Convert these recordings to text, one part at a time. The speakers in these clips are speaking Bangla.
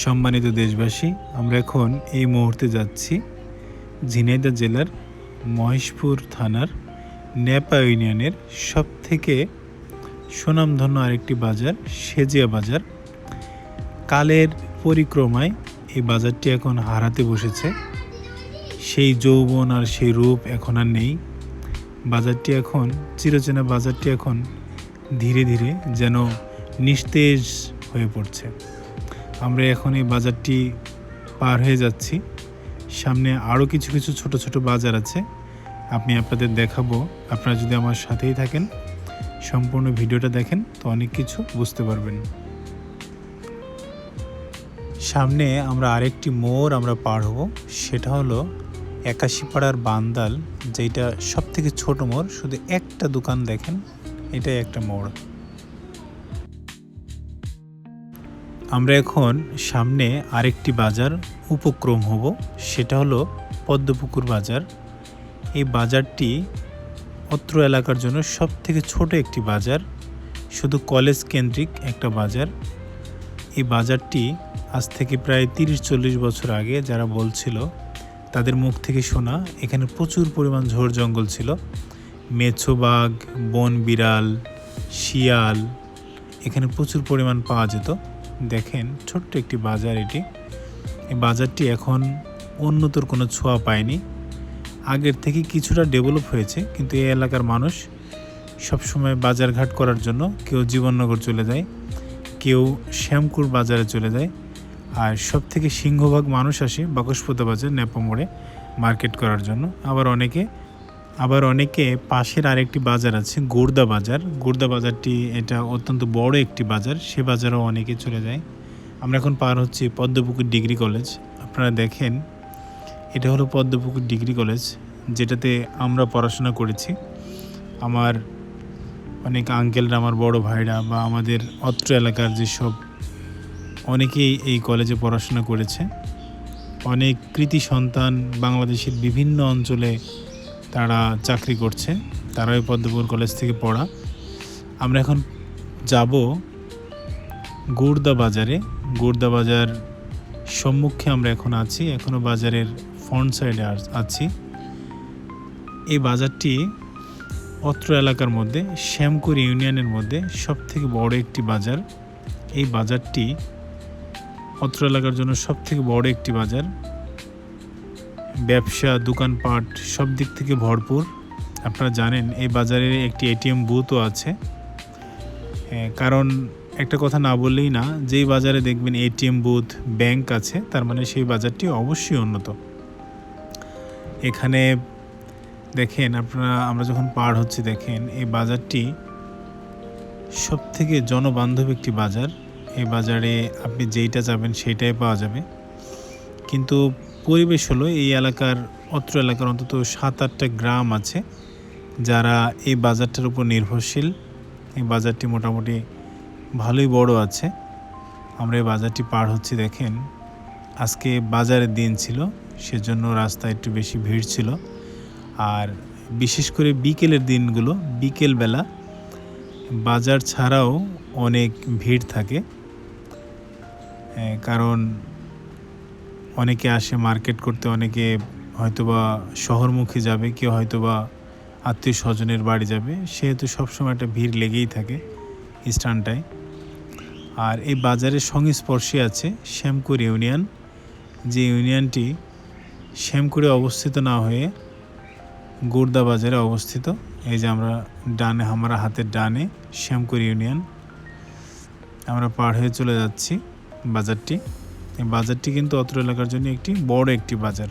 সম্মানিত দেশবাসী, আমরা এখন এই মুহূর্তে যাচ্ছি ঝিনাইদহ জেলার মহেশপুর থানার ন্যাপা ইউনিয়নের সবথেকে সুনামধন্য আরেকটি বাজার সেজিয়া বাজার। কালের পরিক্রমায় এই বাজারটি এখন হারাতে বসেছে। সেই যৌবন আর সেই রূপ এখন আর নেই। বাজারটি এখন চিরচেনা বাজারটি এখন ধীরে ধীরে যেন নিস্তেজ হয়ে পড়ছে। আমরা এখন এই বাজারটি পার হয়ে যাচ্ছি। সামনে আরও কিছু কিছু ছোট ছোট বাজার আছে, আমি আপনাদের দেখাবো। আপনারা যদি আমার সাথেই থাকেন, সম্পূর্ণ ভিডিওটা দেখেন, তো অনেক কিছু বুঝতে পারবেন। সামনে আমরা আরেকটি মোড় আমরা পার হব, সেটা হলো একাশিপাড়ার বান্দাল, যেটা সব থেকে ছোট মোড়। শুধু একটা দোকান দেখেন, এটাই একটা মোড়। আমরা এখন সামনে আরেকটি বাজার উপক্রম হব, সেটা হলো পদ্মপুকুর বাজার। এই বাজারটি অত্র এলাকার জন্য সব থেকে ছোট একটি বাজার, শুধু কলেজ কেন্দ্রিক একটা বাজার। এই বাজারটি আজ থেকে প্রায় 30-40 বছর আগে যারা বলছিল তাদের মুখ থেকে শোনা, এখানে প্রচুর পরিমাণ ঝোড় জঙ্গল ছিল। মেছো বাঘ, বন বিড়াল, শিয়াল এখানে প্রচুর পরিমাণ পাওয়া যেত। দেখেন ছোট্ট একটি বাজার এটি। এই বাজারটি এখন উন্নতর কোনো ছোঁয়া পায়নি। আগের থেকে কিছুটা ডেভেলপ হয়েছে, কিন্তু এই এলাকার মানুষ সবসময় বাজারঘাট করার জন্য কেউ জীবননগর চলে যায়, কেউ শ্যামকুর বাজারে চলে যায়, আর সব থেকে সিংহভাগ মানুষ আসে বাকসপোতা বাজার ন্যাপা মোড়ে মার্কেট করার জন্য। আবার অনেকে পাশের আরেকটি বাজার আছে গুড়দা বাজার। গুড়দা বাজারটি এটা অত্যন্ত বড় একটি বাজার, সে বাজারেও অনেকে চলে যায়। আমরা এখন পার হচ্ছি পদ্মপুকুর ডিগ্রি কলেজ। আপনারা দেখেন, এটা হলো পদ্মপুকুর ডিগ্রি কলেজ, যেটাতে আমরা পড়াশোনা করেছি। আমার অনেক আঙ্কেলরা, আমার বড় ভাইরা বা আমাদের অত্র এলাকার যেসব অনেকেই এই কলেজে পড়াশোনা করেছে। অনেক কৃতি সন্তান বাংলাদেশের বিভিন্ন অঞ্চলে তারা চাকরি করছে, তারা ওই পদ্মপুকুর কলেজ থেকে পড়া। আমরা এখন যাব গুড়দা বাজারে। গুড়দা বাজার সম্মুখে আমরা এখন আছি, এখনও বাজারের ফ্রন্ট সাইডে আছি। এই বাজারটি অত্র এলাকার মধ্যে শ্যামকুর ইউনিয়নের মধ্যে সব থেকে বড় একটি বাজার। এই বাজারটি অত্র এলাকার জন্য সব থেকে বড় একটি বাজার। ব্যবসা, দোকানপাট সব দিক থেকে ভরপুর। আপনারা জানেন এই বাজারে একটি এটিএম বুথও আছে। কারণ একটা কথা না বললেই না, যেই বাজারে দেখবেন এটিএম বুথ, ব্যাংক আছে, তার মানে সেই বাজারটি অবশ্যই উন্নত। এখানে দেখেন আমরা যখন পার হচ্ছি, দেখেন এই বাজারটি সব থেকে জনবান্ধব একটি বাজার। এই বাজারে আপনি যেইটা যাবেন সেইটাই পাওয়া যাবে। কিন্তু পরিবেশ হলো, এই অত্র এলাকার অন্তত 7-8টা গ্রাম আছে যারা এই বাজারটার উপর নির্ভরশীল। এই বাজারটি মোটামুটি ভালোই বড় আছে। আমরা এই বাজারটি পার হচ্ছি। দেখেন আজকে বাজারের দিন ছিল, সেজন্য রাস্তায় একটু বেশি ভিড় ছিল। আর বিশেষ করে বিকেলের দিনগুলো, বিকেলবেলা বাজার ছাড়াও অনেক ভিড় থাকে, কারণ অনেকে আসে মার্কেট করতে, অনেকে হয়তোবা শহরমুখী যাবে, কেউ হয়তোবা আত্মীয় স্বজনের বাড়ি যাবে, সেহেতু সবসময় একটা ভিড় লেগেই থাকে স্থানটায়। আর এই বাজারের সংস্পর্শে আছে শ্যামকুর ইউনিয়ন, যে ইউনিয়নটি শ্যামকুরে অবস্থিত না হয়ে গুড়দা বাজারে অবস্থিত। এই যে আমরা হাতের ডানে শ্যামকুর ইউনিয়ন। আমরা পার হয়ে চলে যাচ্ছি বাজারটি। এই বাজারটি কিন্তু অত্র এলাকার জন্য একটি বড় একটি বাজার।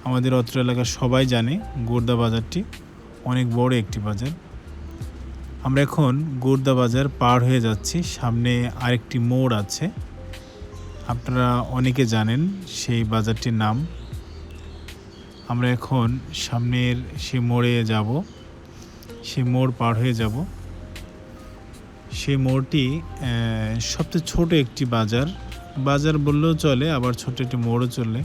আমাদের অত্র এলাকার সবাই জানে গুড়দা বাজারটি অনেক বড় একটি বাজার। আমরা এখন গুড়দা বাজার পার হয়ে যাচ্ছি। সামনে আরেকটি মোড় আছে, আপনারা অনেকে জানেন সেই বাজারটির নাম। আমরা এখন সামনের সেই মোড়ে যাব, সেই মোড় পার হয়ে যাব। সেই মোড়টি সবচেয়ে ছোট একটি বাজার বললেও চলে, আবার ছোট একটি মোড়ও চলে।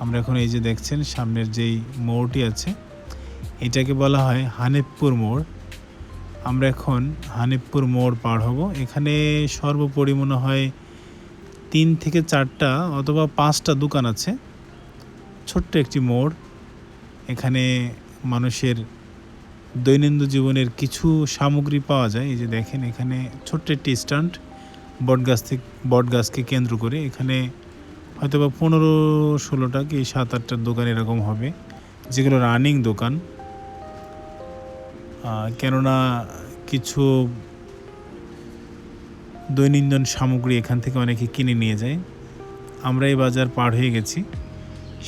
আমরা এখন এই যে দেখছেন সামনের যেই মোড়টি আছে, এটাকে বলা হয় হানিফপুর মোড়। আমরা এখন হানিফপুর মোড় পার হব। এখানে সর্বোপরি মনে হয় 3 থেকে 4টা অথবা 5টা দোকান আছে। ছোট্ট একটি মোড়। এখানে মানুষের দৈনন্দিন জীবনের কিছু সামগ্রী পাওয়া যায়। এই যে দেখেন এখানে ছোট্ট একটি স্ট্যান্ড বটগাছকে কেন্দ্র করে। এখানে হয়তোবা 15-16টা কি 7-8টার দোকান এরকম হবে, যেগুলো রানিং দোকান। কেননা কিছু দৈনন্দিন সামগ্রী এখান থেকে অনেকে কিনে নিয়ে যায়। আমরা এই বাজার পার হয়ে গেছি।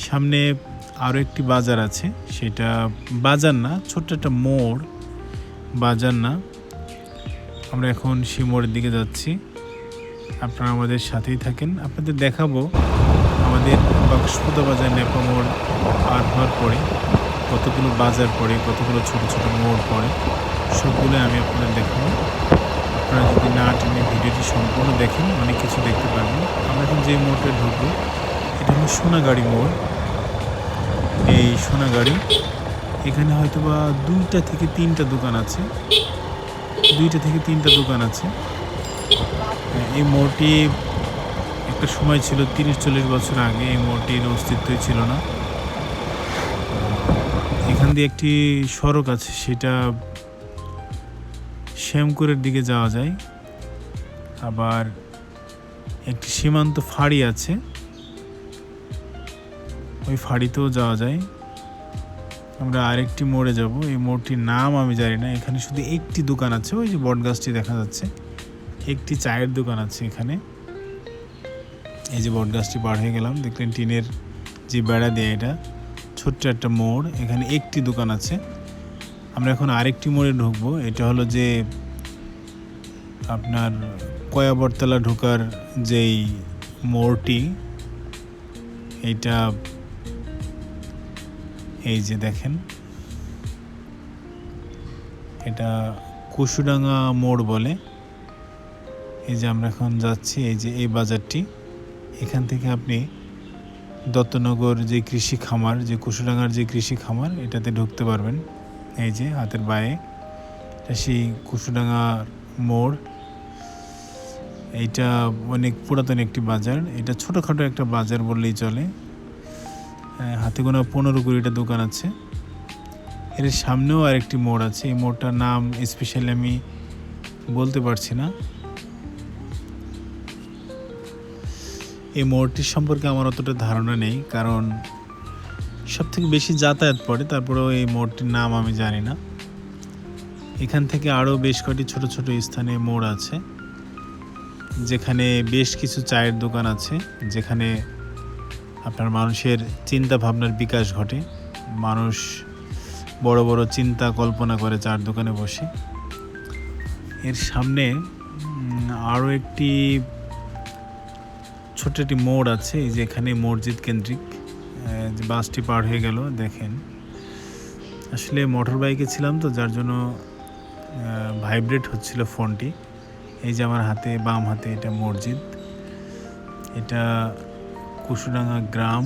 সামনে আরও একটি বাজার আছে, সেটা বাজার না, ছোট্ট একটা মোড়, বাজার না। আমরা এখন সেই মোড়ের দিকে যাচ্ছি। আপনারা আমাদের সাথেই থাকেন। আপনাদের দেখাবো আমাদের বাক্সপুদা বাজার নেপা মোড় পার হওয়ার পরে কতগুলো বাজার পড়ে, কতগুলো ছোট ছোট মোড় পড়ে, সবগুলো আমি আপনাদের দেখাবো। আপনারা যদি না টেনে ভিডিওটি সম্পূর্ণ দেখেন অনেক কিছু দেখতে পারবেন। আমরা এখন যে মোড়টা ঢুকবো এটা হলো সোনাগাড়ি মোড়। এই সোনাগাড়ি, এখানে হয়তো বা 2টা থেকে 3টা দোকান আছে। 2টা থেকে 3টা দোকান আছে। এই মোড়টি একটা সময় ছিল 30-40 বছর আগে এই মোড়টির অস্তিত্বই ছিল না। এখান দিয়ে একটি সড়ক আছে, সেটা শ্যামপুরের দিকে যাওয়া যায়। আবার একটি সীমান্ত ফাঁড়ি আছে, ওই ফাঁড়িতেও যাওয়া যায়। আমরা আরেকটি মোড়ে যাব। এই মোড়টির নাম আমি জানি না। এখানে শুধু একটি দোকান আছে, ওই যে বটগাছটি দেখা যাচ্ছে, একটি চায়ের দোকান আছে এখানে। এই যে বটগাছটি পার হয়ে গেলাম, দেখলেন টিনের যে বেড়া দেয়, এটা ছোট্ট একটা মোড়। এখানে একটি দোকান আছে। আমরা এখন আরেকটি মোড়ে ঢুকবো। এটা হলো যে আপনার কয়াবরতলা ঢোকার যেই মোড়টি, এইটা এই যে দেখেন, এটা কুশুডাঙ্গা মোড় বলে। এই যে আমরা এখন যাচ্ছি, এই যে এই বাজারটি, এখান থেকে আপনি দত্তনগর যে কৃষি খামার, যে কুশুডাঙ্গার যে কৃষি খামার, এটাতে ঢুকতে পারবেন। এই যে হাতের বায়ে এটা সেই কুশুডাঙ্গার মোড়। এইটা অনেক পুরাতন একটি বাজার। এটা ছোটোখাটো একটা বাজার বললেই চলে। হাতে গোনা 15-20টা দোকান আছে। এর সামনেও আরেকটি মোড় আছে। এই মোড়টার নাম স্পেশালি আমি বলতে পারছি না। এই মোড়টির সম্পর্কে আমার অতটা ধারণা নেই, কারণ সবথেকে বেশি যাতায়াত পড়ে, তারপরেও এই মোড়টির নাম আমি জানি না। এখান থেকে আরও বেশ কয়েকটি ছোট ছোট স্থানে মোড় আছে, যেখানে বেশ কিছু চায়ের দোকান আছে, যেখানে আপনার মানুষের চিন্তা ভাবনার বিকাশ ঘটে। মানুষ বড় বড় চিন্তা কল্পনা করে চায়ের দোকানে বসে। এর সামনে আরও একটি ছোট্ট একটি মোড় আছে, এই যে এখানে মসজিদ কেন্দ্রিক। যে বাসটি পার হয়ে গেল, দেখেন আসলে মোটর বাইকে ছিলাম তো, যার জন্য ভাইব্রেট হচ্ছিল ফোনটি। এই যে আমার হাতে, বাম হাতে, এটা মসজিদ। এটা কুশুডাঙ্গা গ্রাম।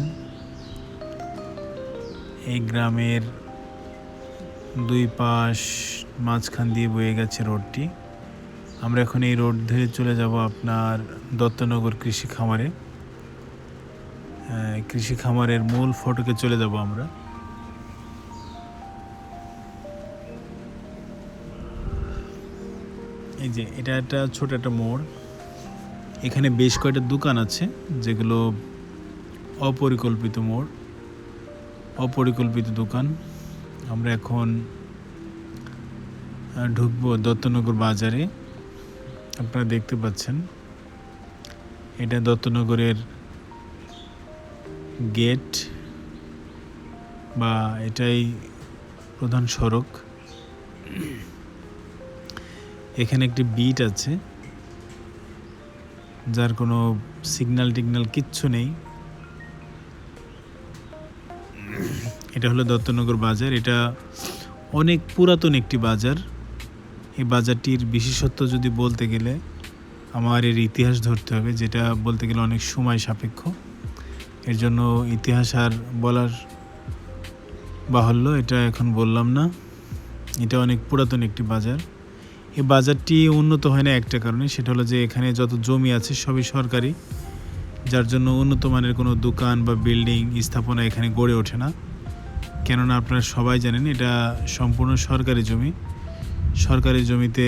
এই গ্রামের দুই পাশ মাঝখান দিয়ে বয়ে গেছে রোডটি। আমরা এখন এই রোড ধরে চলে যাব আপনার দত্তনগর কৃষি খামারে। কৃষি খামারের মূল ফটকে চলে যাব আমরা। এই যে এটা একটা ছোট একটা মোড়। এখানে বেশ কয়েকটা দোকান আছে, যেগুলো অপরিকল্পিত মোড়, অপরিকল্পিত দোকান। আমরা এখন ঢুকবো দত্তনগর বাজারে। আপনারা দেখতে পাচ্ছেন এটা দত্তনগরের গেট, বা এটাই প্রধান সড়ক। এখানে একটি বিট আছে, যার কোনো সিগন্যাল টিগনাল কিচ্ছু নেই। এটা হলো দত্তনগর বাজার। এটা অনেক পুরাতন একটি বাজার। এই বাজারটির বিশেষত্ব যদি বলতে গেলে আমার এর ইতিহাস ধরতে হবে, যেটা বলতে গেলে অনেক সময় সাপেক্ষ। এর জন্য ইতিহাস আর বলার বাহুল্য, এটা এখন বললাম না। এটা অনেক পুরাতন একটি বাজার। এই বাজারটি উন্নত হয় না একটা কারণে, সেটা হলো যে এখানে যত জমি আছে সবই সরকারি। যার জন্য উন্নত মানের কোনো দোকান বা বিল্ডিং স্থাপনা এখানে গড়ে ওঠে না। কেননা আপনারা সবাই জানেন এটা সম্পূর্ণ সরকারি জমি। সরকারি জমিতে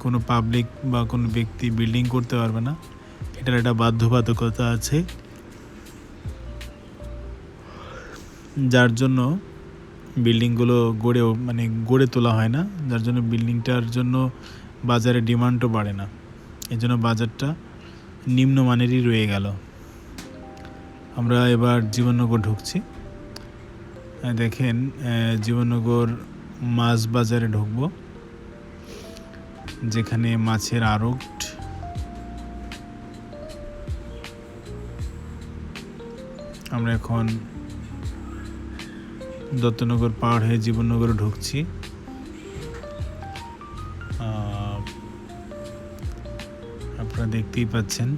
কোনো পাবলিক বা কোনো ব্যক্তি বিল্ডিং করতে পারবে না, এটার একটা বাধ্যবাধকতা আছে। যার জন্য বিল্ডিংগুলো গড়ে তোলা হয় না, যার জন্য বিল্ডিংটার জন্য বাজারে ডিমান্ডও বাড়ে না। এই জন্য বাজারটা নিম্নমানেরই রয়ে গেল। আমরা এবার জীবননগর ঢুকছি। দেখেন জীবননগর মাছ বাজারে ঢুকবো, যেখানে মাছের আড়ত। আমরা এখন দত্তনগর পার হয়ে জীবননগরে ঢুকছি। আপনারা দেখতেই পাচ্ছেন।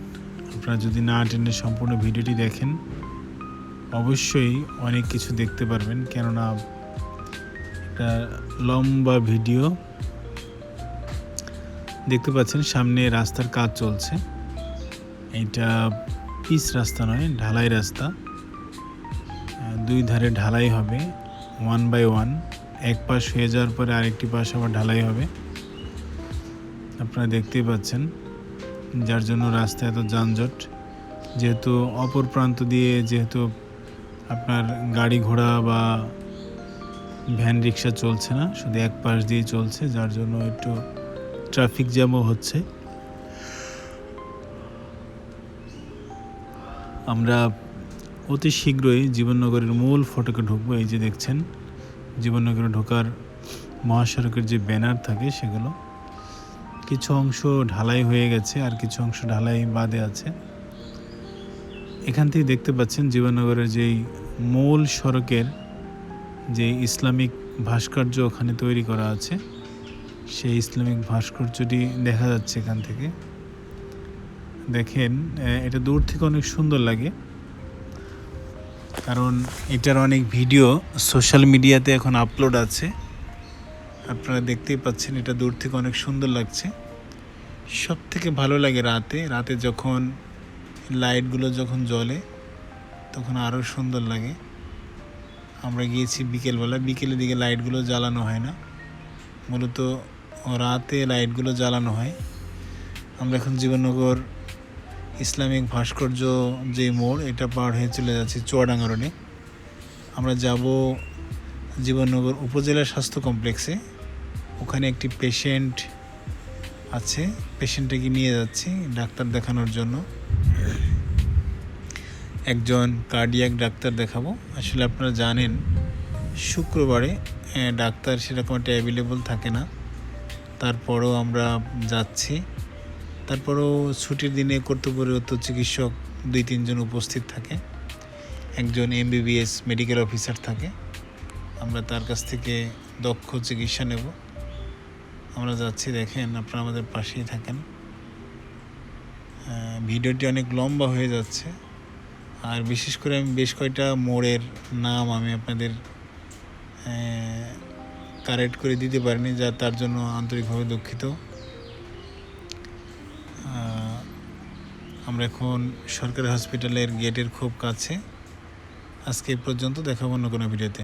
আপনারা যদি না টেনে সম্পূর্ণ ভিডিওটি দেখেন অবশ্যই অনেক কিছু দেখতে পারবেন, কেননা একটা লম্বা ভিডিও। দেখতে পাচ্ছেন সামনে রাস্তার কাজ চলছে। এটা পিচ রাস্তা নয়, ঢালাই রাস্তা। দুই ধারে ঢালাই হবে 1 বাই 1। এক পাশ হয়ে যাওয়ার পরে আরেকটি পাশ আবার ঢালাই হবে। আপনারা দেখতেই পাচ্ছেন, যার জন্য রাস্তায় এত যানজট। যেহেতু অপর প্রান্ত দিয়ে আপনার গাড়ি ঘোড়া বা ভ্যান রিক্সা চলছে না, শুধু এক পাশ দিয়ে চলছে, যার জন্য একটু ট্রাফিক জ্যামও হচ্ছে। আমরা অতি শীঘ্রই জীবননগরের মূল ফটকে ঢুকবো। এই যে দেখছেন জীবননগরে ঢোকার মহাসড়কের যে ব্যানার থাকে সেগুলো কিছু অংশ ঢালাই হয়ে গেছে, আর কিছু অংশ ঢালাই বাদে আছে। এখান থেকে দেখতে পাচ্ছেন জীবননগরের যেই মূল সড়কের যে ইসলামিক ভাস্কর্য ওখানে তৈরি করা আছে, সেই ইসলামিক ভাস্কর্যটি দেখা যাচ্ছে এখান থেকে। দেখেন এটা দূর থেকে অনেক সুন্দর লাগে, কারণ এটার অনেক ভিডিও সোশ্যাল মিডিয়াতে এখন আপলোড আছে। আপনারা দেখতেই পাচ্ছেন এটা দূর থেকে অনেক সুন্দর লাগছে। সব থেকে ভালো লাগে রাতে যখন লাইটগুলো যখন জ্বলে তখন আরও সুন্দর লাগে। আমরা গিয়েছি বিকেলের দিকে লাইটগুলো জ্বালানো হয় না, মূলত রাতে লাইটগুলো জ্বালানো হয়। আমরা এখন জীবননগর ইসলামিক ভাস্কর্য যে মোড়, এটা পার হয়ে চলে যাচ্ছি চুয়াডাঙ্গা রোডে। আমরা যাব জীবননগর উপজেলা স্বাস্থ্য কমপ্লেক্সে। ওখানে একটি পেশেন্ট আছে, পেশেন্টটাকে নিয়ে যাচ্ছি ডাক্তার দেখানোর জন্য। একজন কার্ডিয়াক ডাক্তার দেখাবো। আসলে আপনারা জানেন শুক্রবারে ডাক্তার সেরকম একটা অ্যাভেলেবল থাকে না, তারপরেও আমরা যাচ্ছি। তারপরেও ছুটির দিনে কর্তব্যরত চিকিৎসক 2-3 জন উপস্থিত থাকে। একজন MBBS মেডিকেল অফিসার থাকে। আমরা তার কাছ থেকে দক্ষ চিকিৎসা নেব। আমরা যাচ্ছি, দেখেন আপনারা আমাদের পাশেই থাকেন। ভিডিওটি অনেক লম্বা হয়ে যাচ্ছে, আর বিশেষ করে আমি বেশ কয়েকটা মোড়ের নাম আমি আপনাদের কারেক্ট করে দিতে পারিনি, যা তার জন্য আন্তরিকভাবে দুঃখিত। আমরা এখন সরকারি হসপিটালের গেটের খুব কাছে। আজকে এই পর্যন্ত, দেখাবো অন্য কোনো ভিডিওতে।